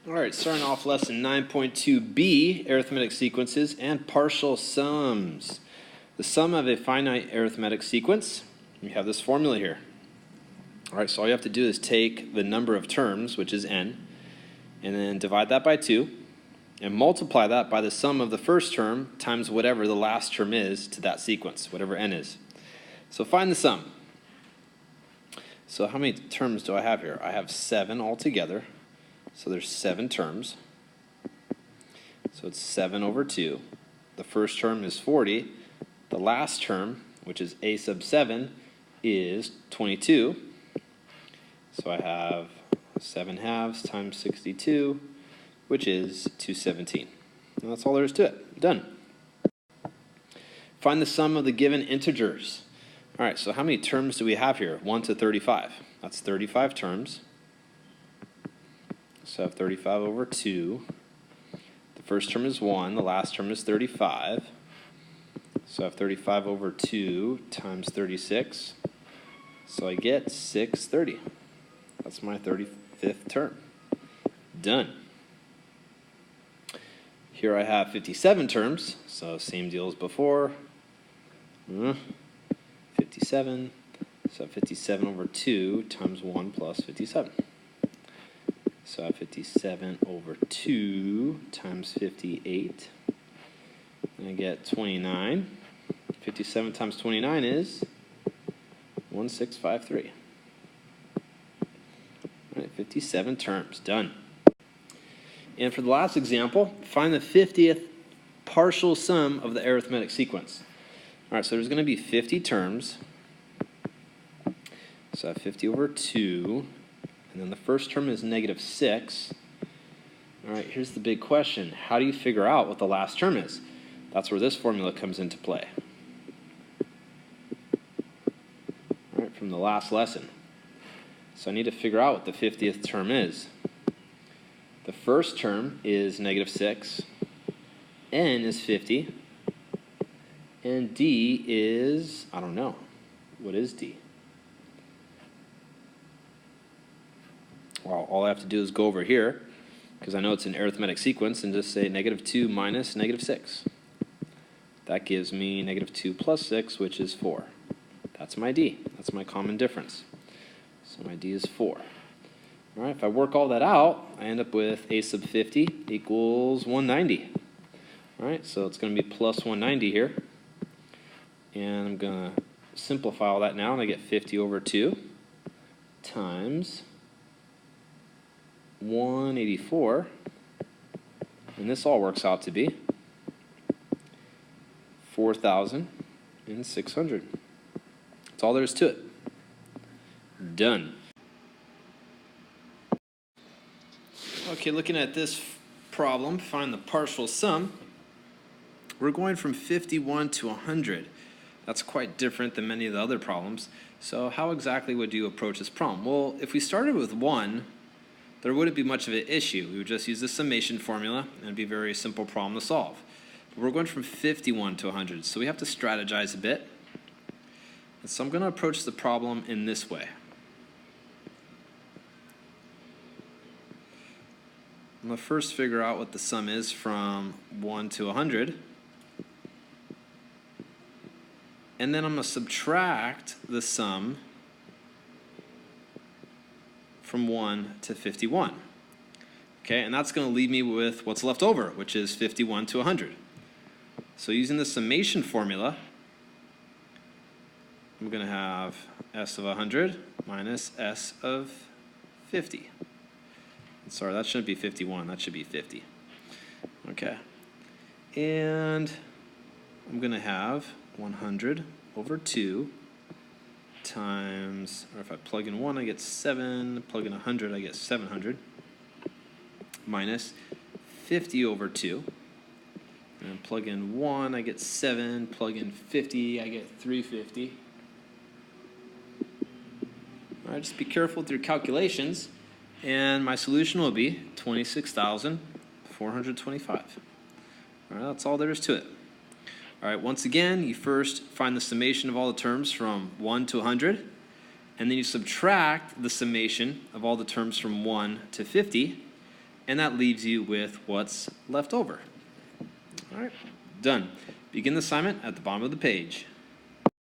All right, starting off lesson 9.2b, arithmetic sequences and partial sums. The sum of a finite arithmetic sequence, we have this formula here. All right, so all you have to do is take the number of terms, which is n, and then divide that by 2, and multiply that by the sum of the first term times whatever the last term is to that sequence, whatever n is. So find the sum. So how many terms do I have here? I have 7 altogether. So there's 7 terms. So it's 7 over 2. The first term is 40. The last term, which is a sub 7, is 22. So I have 7 halves times 62, which is 217. And that's all there is to it. Done. Find the sum of the given integers. All right, so how many terms do we have here? 1 to 35. That's 35 terms. So I have 35 over 2. The first term is 1. The last term is 35. So I have 35 over 2 times 36. So I get 630. That's my 35th term. Done. Here I have 57 terms. So same deal as before. 57. So 57 over 2 times 1 plus 57. So I have 57 over 2 times 58. And I get 29. 57 times 29 is 1653. All right, 57 terms. Done. And for the last example, find the 50th partial sum of the arithmetic sequence. All right, so there's going to be 50 terms. So I have 50 over 2. And then the first term is negative 6. All right, here's the big question. How do you figure out what the last term is? That's where this formula comes into play. All right, from the last lesson. So I need to figure out what the 50th term is. The first term is negative 6. N is 50. And D is, I don't know. What is D? Well, all I have to do is go over here, because I know it's an arithmetic sequence, and just say negative 2 minus negative 6. That gives me negative 2 plus 6, which is 4. That's my D. That's my common difference. So my D is 4. All right, if I work all that out, I end up with a sub 50 equals 190. All right, so it's going to be plus 190 here. And I'm going to simplify all that now, and I get 50 over 2 times 184, and this all works out to be 4,600. That's all there is to it. Done. Okay, looking at this problem, find the partial sum. We're going from 51 to 100. That's quite different than many of the other problems. So how exactly would you approach this problem? Well, if we started with 1, there wouldn't be much of an issue. We would just use the summation formula, and it'd be a very simple problem to solve. But we're going from 51 to 100, so we have to strategize a bit. And so I'm going to approach the problem in this way. I'm going to first figure out what the sum is from 1 to 100. And then I'm going to subtract the sum from 1 to 51. Okay, and that's going to leave me with what's left over, which is 51 to 100. So using the summation formula, I'm going to have s of 100 minus s of 50. Sorry, that shouldn't be 51. That should be 50. Okay. And I'm going to have 100 over 2 times, or if I plug in 1, I get 7. Plug in 100, I get 700. Minus 50 over 2. And plug in 1, I get 7. Plug in 50, I get 350. All right, just be careful with your calculations. And my solution will be 26,425. All right, that's all there is to it. All right, once again, you first find the summation of all the terms from 1 to 100, and then you subtract the summation of all the terms from 1 to 50, and that leaves you with what's left over. All right, done. Begin the assignment at the bottom of the page.